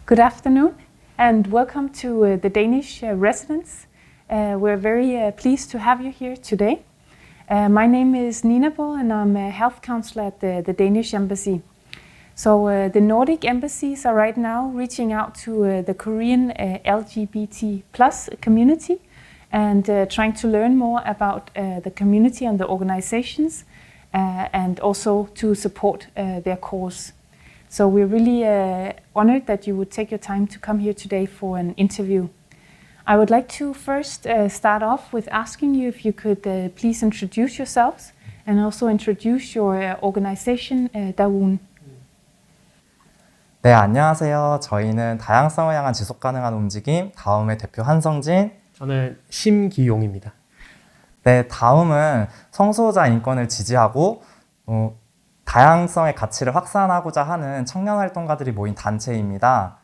Good afternoon and welcome to the Danish residents. We're very pleased to have you here today. My name is Nina Bo and I'm a health counselor at the Danish Embassy. So the Nordic embassies are right now reaching out to the Korean LGBT plus community and trying to learn more about the community and the organizations and also to support their cause. So we're really honored that you would take your time to come here today for an interview. I would like to first start off with asking you if you could please introduce yourselves and also introduce your organization, Dawoon. 네, 안녕하세요. 저희는 다양성을 향한 지속가능한 움직임, 다움의 대표 한성진. 저는 심기용입니다. 네, 다움은 성소수자 인권을 지지하고 다양성의 가치를 확산하고자 하는 청년 활동가들이 모인 단체입니다.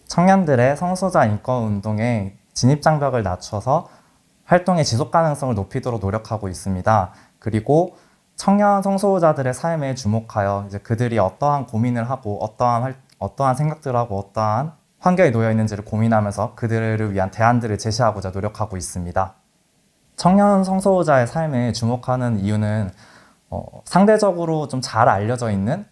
청년들의 성소수자 인권 운동에 진입장벽을 낮춰서 활동의 지속 가능성을 높이도록 노력하고 있습니다. 그리고 청년 성소수자들의 삶에 주목하여 이제 그들이 어떠한 고민을 하고 어떠한 생각들을 하고 어떠한 환경에 놓여 있는지를 고민하면서 그들을 위한 대안들을 제시하고자 노력하고 있습니다. 청년 성소수자의 삶에 주목하는 이유는 상대적으로 좀 잘 알려져 있는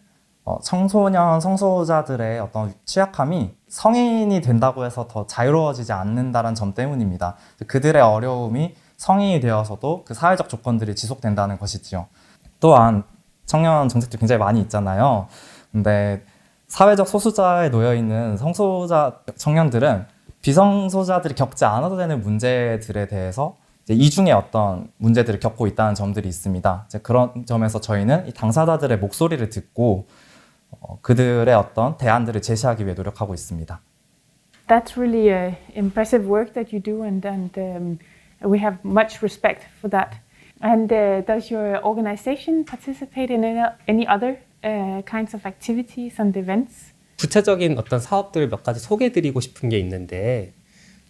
청소년 성소수자들의 어떤 취약함이 성인이 된다고 해서 더 자유로워지지 않는다는 점 때문입니다. 그들의 어려움이 성인이 되어서도 그 사회적 조건들이 지속된다는 것이지요. 또한 청년 정책도 굉장히 많이 있잖아요. 근데 사회적 소수자에 놓여 있는 성소수자 청년들은 비성소수자들이 겪지 않아도 되는 문제들에 대해서 이 중에 어떤 문제들을 겪고 있다는 점들이 있습니다. 그런 점에서 저희는 이 당사자들의 목소리를 듣고 그들의 어떤 대안들을 제시하기 위해 노력하고 있습니다. That's really impressive work that you do and we have much respect for that. And does your organization participate in any other kinds of activities and events? 구체적인 어떤 사업들을 몇 가지 소개해드리고 싶은 게 있는데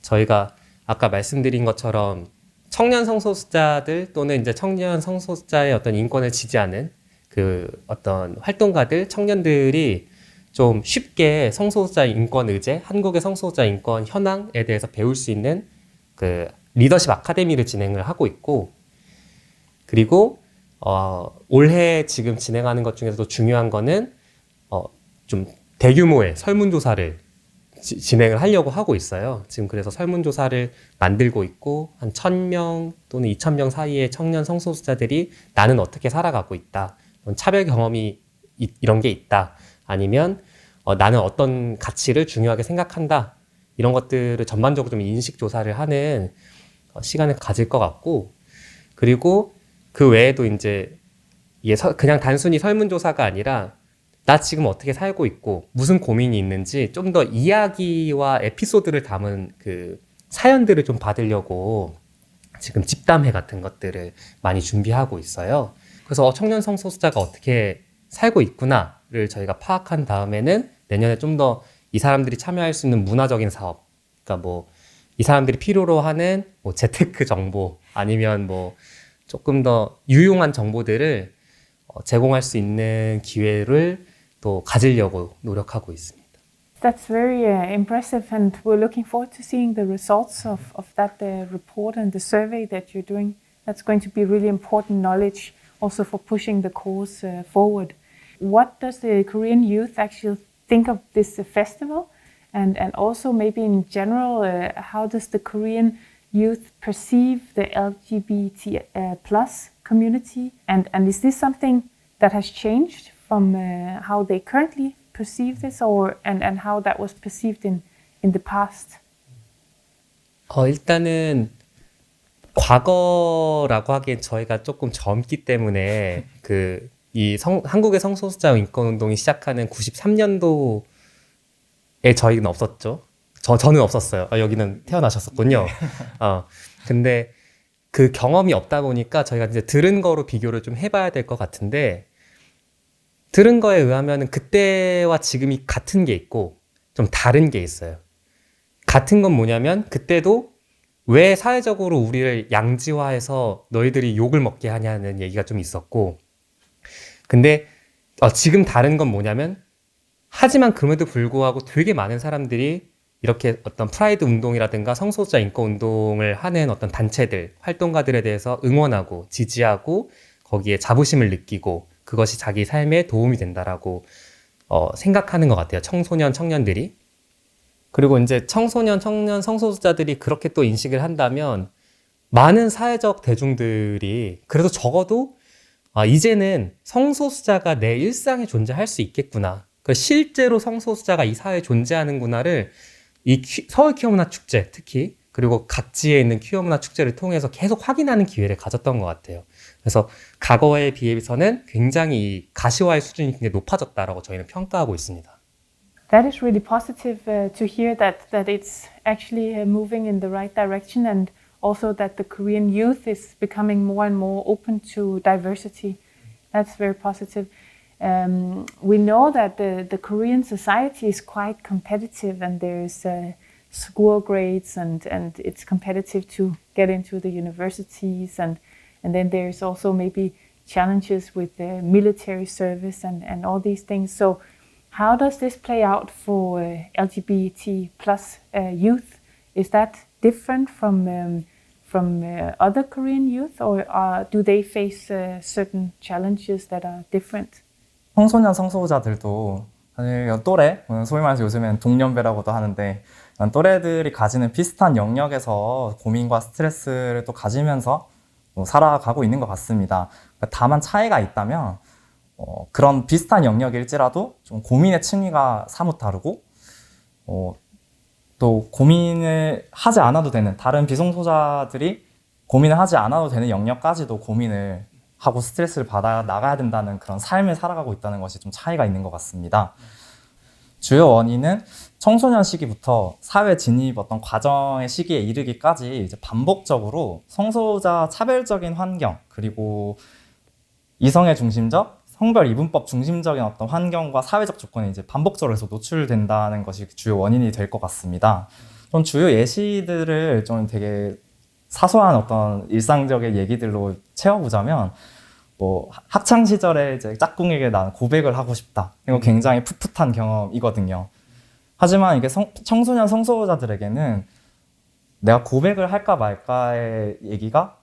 저희가 아까 말씀드린 것처럼 청년 성소수자들 또는 이제 청년 성소수자의 어떤 인권을 지지하는 그 어떤 활동가들, 청년들이 좀 쉽게 성소수자 인권 의제, 한국의 성소수자 인권 현황에 대해서 배울 수 있는 그 리더십 아카데미를 진행을 하고 있고, 그리고 올해 지금 진행하는 것 중에서도 중요한 거는 좀 대규모의 설문조사를 진행을 하려고 하고 있어요. 지금 그래서 설문조사를 만들고 있고 한 1,000명 또는 2,000명 사이의 청년 성소수자들이 나는 어떻게 살아가고 있다, 차별 경험이 이런 게 있다, 아니면 나는 어떤 가치를 중요하게 생각한다, 이런 것들을 전반적으로 좀 인식 조사를 하는 시간을 가질 것 같고, 그리고 그 외에도 이제 이게 그냥 단순히 설문조사가 아니라 나 지금 어떻게 살고 있고 무슨 고민이 있는지 좀 더 이야기와 에피소드를 담은 그 사연들을 좀 받으려고 지금 집담회 같은 것들을 많이 준비하고 있어요. 그래서 청년 성소수자가 어떻게 살고 있구나를 저희가 파악한 다음에는 내년에 좀 더 이 사람들이 참여할 수 있는 문화적인 사업, 그러니까 뭐 이 사람들이 필요로 하는 뭐 재테크 정보 아니면 뭐 조금 더 유용한 정보들을 제공할 수 있는 기회를 또 가지려고 노력하고 있습니다. That's very impressive and we're looking forward to seeing the results of that report and the survey that you're doing. That's going to be really important knowledge also for pushing the cause forward. What does the Korean youth actually think of this festival? And also maybe in general, how does the Korean youth perceive the LGBT plus community? And is this something that has changed from how they currently perceive this, and how that was perceived in the past? 일단은 과거라고 하기엔 저희가 조금 젊기 때문에 한국의 성소수자 인권 운동이 시작하는 93년도에 저희는 없었죠. 저는 없었어요. 여기는 태어나셨었군요. 근데 그 경험이 없다 보니까 저희가 이제 들은 거로 비교를 좀 해봐야 될 것 같은데, 들은 거에 의하면 그때와 지금이 같은 게 있고 좀 다른 게 있어요. 같은 건 뭐냐면 그때도 왜 사회적으로 우리를 양지화해서 너희들이 욕을 먹게 하냐는 얘기가 좀 있었고, 근데 지금 다른 건 뭐냐면 하지만 그럼에도 불구하고 되게 많은 사람들이 이렇게 어떤 프라이드 운동이라든가 성소수자 인권 운동을 하는 어떤 단체들, 활동가들에 대해서 응원하고 지지하고 거기에 자부심을 느끼고 그것이 자기 삶에 도움이 된다라고 생각하는 것 같아요. 청소년, 청년들이. 그리고 이제 청소년, 청년, 성소수자들이 그렇게 또 인식을 한다면 많은 사회적 대중들이 그래도 적어도 이제는 성소수자가 내 일상에 존재할 수 있겠구나. 실제로 성소수자가 이 사회에 존재하는구나를 이 서울 퀴어문화 축제 특히 그리고 각지에 있는 퀴어문화 축제를 통해서 계속 확인하는 기회를 가졌던 것 같아요. 그래서 과거에 비해서는 굉장히 가시화의 수준이 굉장히 높아졌다라고 저희는 평가하고 있습니다. That is really positive to hear that it's actually moving in the right direction, and also that the Korean youth is becoming more and more open to diversity. That's very positive. We know that the Korean society is quite competitive, and there's school grades, and it's competitive to get into the universities, and then there's also maybe challenges with the military service and all these things. So how does this play out for LGBT plus youth? Is that different from other Korean youth, or do they face certain challenges that are different? 청소년 성소수자들도 사실 또래, 소위 말해서 요즘엔 동년배라고도 하는데 또래들이 가지는 비슷한 영역에서 고민과 스트레스를 또 가지면서 살아가고 있는 것 같습니다. 다만 차이가 있다면 그런 비슷한 영역일지라도 좀 고민의 층위가 사뭇 다르고 또 고민을 하지 않아도 되는 다른 비성소자들이 고민을 하지 않아도 되는 영역까지도 고민을 하고 스트레스를 받아 나가야 된다는 그런 삶을 살아가고 있다는 것이 좀 차이가 있는 것 같습니다. 주요 원인은 청소년 시기부터 사회 진입 어떤 과정의 시기에 이르기까지 이제 반복적으로 성소수자 차별적인 환경 그리고 이성애 중심적 성별 이분법 중심적인 어떤 환경과 사회적 조건이 이제 반복적으로 해서 노출된다는 것이 주요 원인이 될 것 같습니다. 좀 주요 예시들을 좀 되게 사소한 어떤 일상적인 얘기들로 채워보자면 학창 시절에 이제 짝꿍에게 난 고백을 하고 싶다. 이거 굉장히 풋풋한 경험이거든요. 하지만 이게 청소년 성소수자들에게는 내가 고백을 할까 말까의 얘기가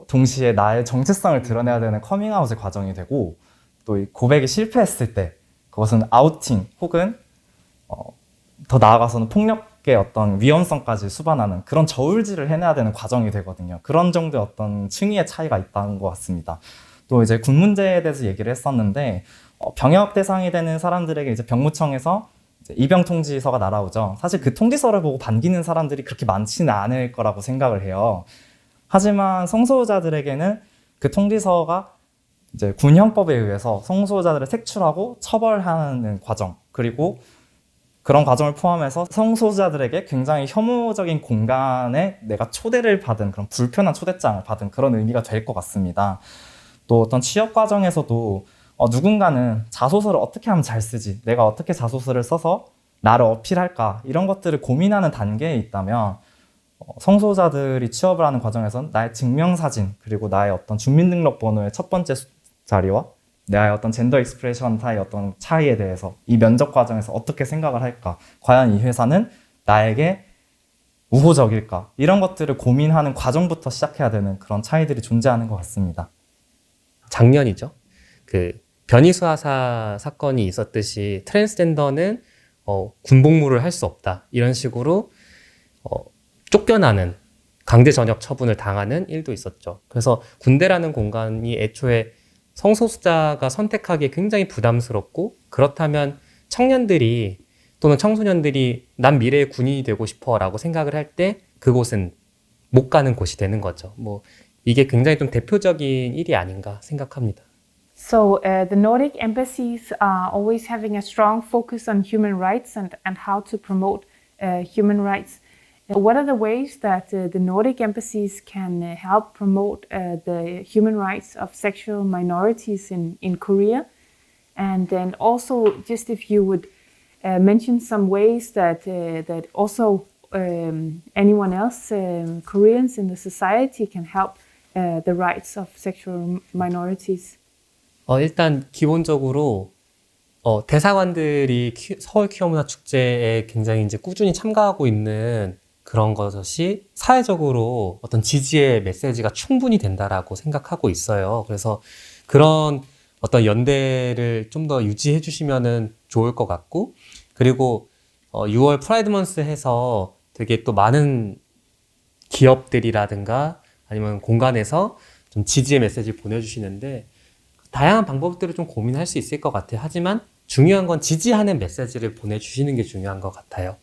동시에 나의 정체성을 드러내야 되는 커밍아웃의 과정이 되고 또 이 고백이 실패했을 때 그것은 아우팅 혹은 더 나아가서는 폭력의 어떤 위험성까지 수반하는 그런 저울질을 해내야 되는 과정이 되거든요. 그런 정도의 어떤 층위의 차이가 있다는 것 같습니다. 또 이제 군 문제에 대해서 얘기를 했었는데 병역 대상이 되는 사람들에게 이제 병무청에서 이제 입영 통지서가 날아오죠. 사실 그 통지서를 보고 반기는 사람들이 그렇게 많지는 않을 거라고 생각을 해요. 하지만 성소수자들에게는 그 통지서가 이제 군형법에 의해서 성소수자들을 색출하고 처벌하는 과정 그리고 그런 과정을 포함해서 성소수자들에게 굉장히 혐오적인 공간에 내가 초대를 받은 그런 불편한 초대장을 받은 그런 의미가 될 것 같습니다. 또 어떤 취업 과정에서도 누군가는 자소서를 어떻게 하면 잘 쓰지? 내가 어떻게 자소서를 써서 나를 어필할까? 이런 것들을 고민하는 단계에 있다면 성소수자들이 취업을 하는 과정에서는 나의 증명사진 그리고 나의 어떤 주민등록번호의 첫 번째 자리와 나의 어떤 젠더 익스프레션 사이의 어떤 차이에 대해서 이 면접 과정에서 어떻게 생각을 할까? 과연 이 회사는 나에게 우호적일까? 이런 것들을 고민하는 과정부터 시작해야 되는 그런 차이들이 존재하는 것 같습니다. 작년이죠. 그 변이수하사 사건이 있었듯이 트랜스젠더는 군복무를 할 수 없다. 이런 식으로 쫓겨나는 강제 전역 처분을 당하는 일도 있었죠. 그래서 군대라는 공간이 애초에 성소수자가 선택하기에 굉장히 부담스럽고 그렇다면 청년들이 또는 청소년들이 난 미래의 군인이 되고 싶어 라고 생각을 할 때 그곳은 못 가는 곳이 되는 거죠. 이게 굉장히 좀 대표적인 일이 아닌가 생각합니다. So the Nordic embassies are always having a strong focus on human rights and how to promote human rights. What are the ways that the Nordic embassies can help promote the human rights of sexual minorities in Korea? And then also, just if you would mention some ways that also anyone else, Koreans in the society, can help the rights of sexual minorities. 일단 기본적으로 대사관들이 서울 퀴어문화 축제에 굉장히 이제 꾸준히 참가하고 있는 그런 것이 사회적으로 어떤 지지의 메시지가 충분히 된다라고 생각하고 있어요. 그래서 그런 어떤 연대를 좀 더 유지해 주시면은 좋을 것 같고, 그리고 6월 프라이드 먼스 해서 되게 또 많은 기업들이라든가 아니면 공간에서 좀 지지의 메시지를 보내주시는데 다양한 방법들을 좀 고민할 수 있을 것 같아요. 하지만 중요한 건 지지하는 메시지를 보내주시는 게 중요한 것 같아요.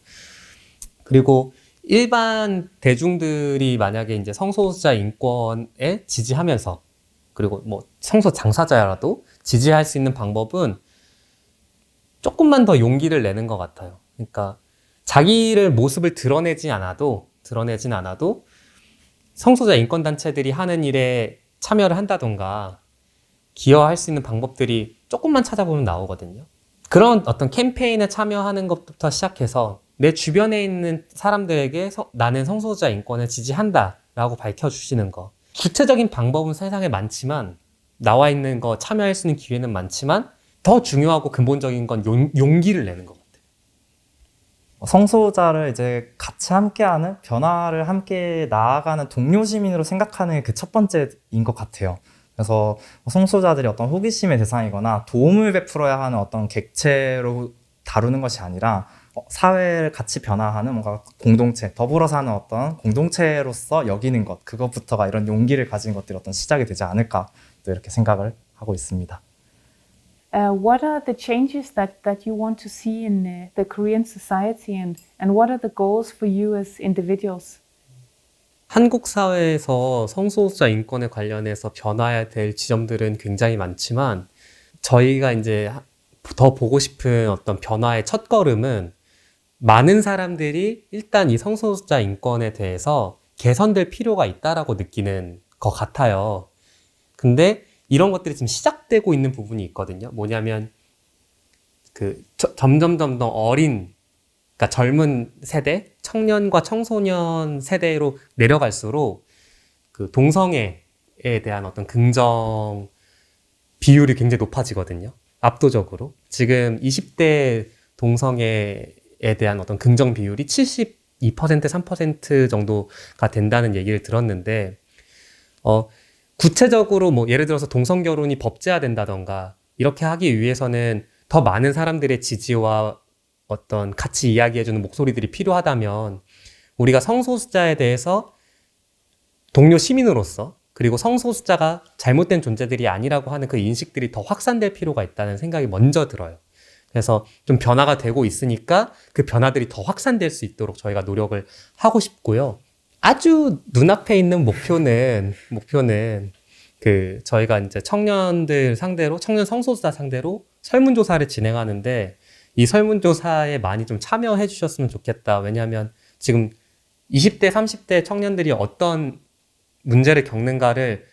그리고 일반 대중들이 만약에 이제 성소수자 인권에 지지하면서, 그리고 뭐 성소 당사자라도 지지할 수 있는 방법은 조금만 더 용기를 내는 것 같아요. 그러니까 자기를 모습을 드러내진 않아도 성소수자 인권 단체들이 하는 일에 참여를 한다던가 기여할 수 있는 방법들이 조금만 찾아보면 나오거든요. 그런 어떤 캠페인에 참여하는 것부터 시작해서 내 주변에 있는 사람들에게 나는 성소수자 인권을 지지한다 라고 밝혀주시는 거. 구체적인 방법은 세상에 많지만, 나와 있는 거 참여할 수 있는 기회는 많지만 더 중요하고 근본적인 건 용기를 내는 것 같아요. 성소수자를 이제 같이 함께하는, 변화를 함께 나아가는 동료 시민으로 생각하는 게 그 첫 번째인 것 같아요. 그래서 성소수자들이 어떤 호기심의 대상이거나 도움을 베풀어야 하는 어떤 객체로 다루는 것이 아니라 사회를 같이 변화하는 뭔가 공동체, 더불어 사는 어떤 공동체로서 여기는 것, 그것부터가 이런 용기를 가진 것들이 어떤 시작이 되지 않을까 또 이렇게 생각을 하고 있습니다. What are the changes that you want to see in the Korean society, and what are the goals for you as individuals? 한국 사회에서 성소수자 인권에 관련해서 변화해야 될 지점들은 굉장히 많지만, 저희가 이제 더 보고 싶은 어떤 변화의 첫걸음은 많은 사람들이 일단 이 성소수자 인권에 대해서 개선될 필요가 있다라고 느끼는 것 같아요. 근데 이런 것들이 지금 시작되고 있는 부분이 있거든요. 뭐냐면 점점 어린, 그러니까 젊은 세대, 청년과 청소년 세대로 내려갈수록 그 동성애에 대한 어떤 긍정 비율이 굉장히 높아지거든요. 압도적으로. 지금 20대 동성애에 대한 어떤 긍정 비율이 72%, 3% 정도가 된다는 얘기를 들었는데, 구체적으로 뭐 예를 들어서 동성 결혼이 법제화된다던가 이렇게 하기 위해서는 더 많은 사람들의 지지와 어떤 같이 이야기해주는 목소리들이 필요하다면, 우리가 성소수자에 대해서 동료 시민으로서, 그리고 성소수자가 잘못된 존재들이 아니라고 하는 그 인식들이 더 확산될 필요가 있다는 생각이 먼저 들어요. 그래서 좀 변화가 되고 있으니까 그 변화들이 더 확산될 수 있도록 저희가 노력을 하고 싶고요. 아주 눈앞에 있는 목표는 저희가 이제 청년들 상대로, 청년 성소수자 상대로 설문조사를 진행하는데, 이 설문조사에 많이 좀 참여해 주셨으면 좋겠다. 왜냐하면 지금 20대, 30대 청년들이 어떤 문제를 겪는가를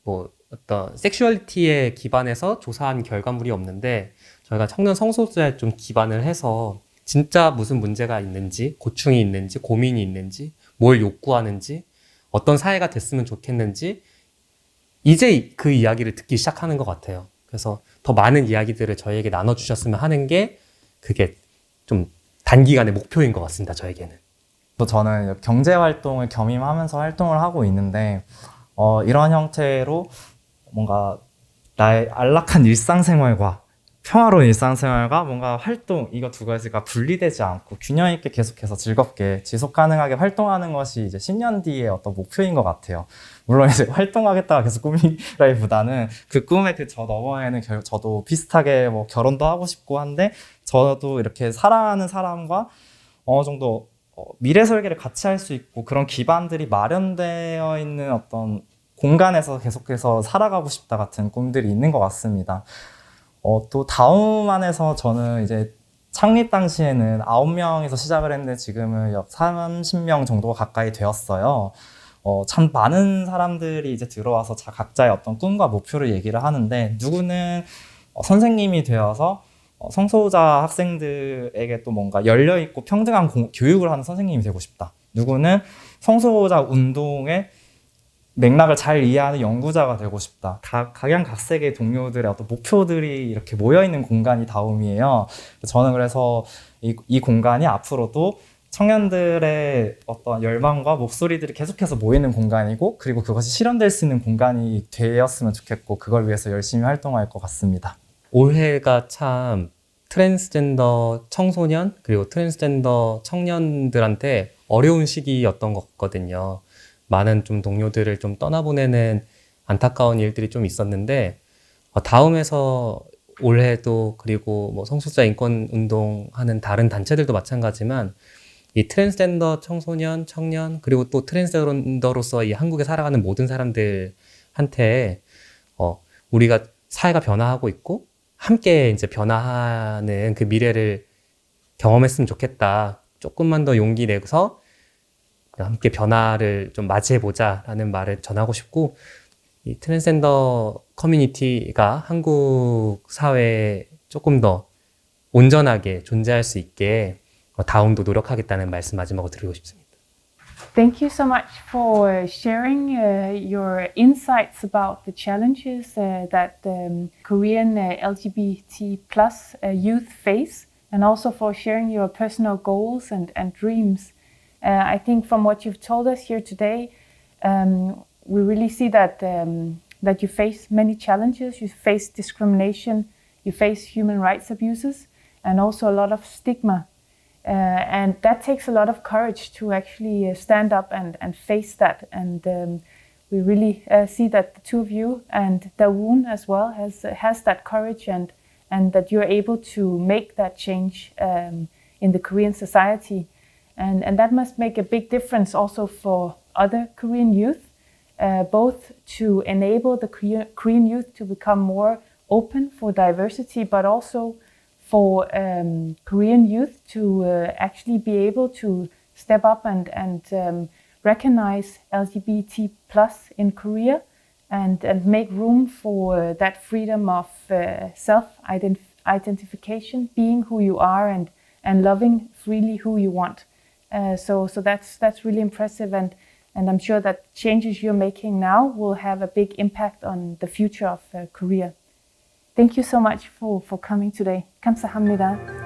뭐 어떤 섹슈얼리티에 기반해서 조사한 결과물이 없는데, 저희가 청년 성소수자에 좀 기반을 해서 진짜 무슨 문제가 있는지, 고충이 있는지, 고민이 있는지, 뭘 욕구하는지, 어떤 사회가 됐으면 좋겠는지 이제 그 이야기를 듣기 시작하는 것 같아요. 그래서 더 많은 이야기들을 저희에게 나눠주셨으면 하는 게 그게 좀 단기간의 목표인 것 같습니다, 저에게는. 또 저는 경제활동을 겸임하면서 활동을 하고 있는데 이런 형태로 뭔가 나의 안락한 일상생활과 평화로운 일상생활과 뭔가 활동, 이거 두 가지가 분리되지 않고 균형 있게 계속해서 즐겁게 지속 가능하게 활동하는 것이 이제 10년 뒤의 어떤 목표인 것 같아요. 물론 이제 활동하겠다가 계속 꿈이라기보다는 그 꿈의 그 저 너머에는 저도 비슷하게 뭐 결혼도 하고 싶고 한데, 저도 이렇게 사랑하는 사람과 어느 정도 미래 설계를 같이 할 수 있고 그런 기반들이 마련되어 있는 어떤 공간에서 계속해서 살아가고 싶다 같은 꿈들이 있는 것 같습니다. 또 다음 안에서 저는 이제 창립 당시에는 9명에서 시작을 했는데 지금은 약 30명 정도가 가까이 되었어요. 참 많은 사람들이 이제 들어와서 각자의 어떤 꿈과 목표를 얘기를 하는데, 누구는 선생님이 되어서 성소수자 학생들에게 또 뭔가 열려있고 평등한 교육을 하는 선생님이 되고 싶다. 누구는 성소수자 운동에 맥락을 잘 이해하는 연구자가 되고 싶다. 각양각색의 동료들의 어떤 목표들이 이렇게 모여있는 공간이 다움이에요. 저는 그래서 이 공간이 앞으로도 청년들의 어떤 열망과 목소리들이 계속해서 모이는 공간이고, 그리고 그것이 실현될 수 있는 공간이 되었으면 좋겠고, 그걸 위해서 열심히 활동할 것 같습니다. 올해가 참 트랜스젠더 청소년 그리고 트랜스젠더 청년들한테 어려운 시기였던 것 같거든요. 많은 좀 동료들을 좀 떠나보내는 안타까운 일들이 좀 있었는데, 다음에서 올해도 그리고 뭐 성소수자 인권 운동하는 다른 단체들도 마찬가지지만 이 트랜스젠더 청소년, 청년 그리고 또 트랜스젠더로서 이 한국에 살아가는 모든 사람들한테 우리가 사회가 변화하고 있고 함께 이제 변화하는 그 미래를 경험했으면 좋겠다. 조금만 더 용기 내서 함께 변화를 좀 맞이해보자라는 말을 전하고 싶고, 이 트랜스젠더 커뮤니티가 한국 사회에 조금 더 온전하게 존재할 수 있게 다음도 노력하겠다는 말씀 마지막으로 드리고 싶습니다. Thank you so much for sharing your insights about the challenges that Korean LGBT plus youth face, and also for sharing your personal goals and dreams. I think from what you've told us here today, we really see that that you face many challenges. You face discrimination, you face human rights abuses, and also a lot of stigma. And that takes a lot of courage to actually stand up and face that. And we really see that the two of you and Dawoon as well has that courage and that you're able to make that change in the Korean society. And that must make a big difference also for other Korean youth, both to enable the Korean youth to become more open for diversity, but also for Korean youth to actually be able to step up and recognize LGBT plus in Korea and make room for that freedom of self-identification, being who you are and loving freely who you want. So that's really impressive, and I'm sure that changes you're making now will have a big impact on the future of Korea. Thank you so much for coming today. 감사합니다.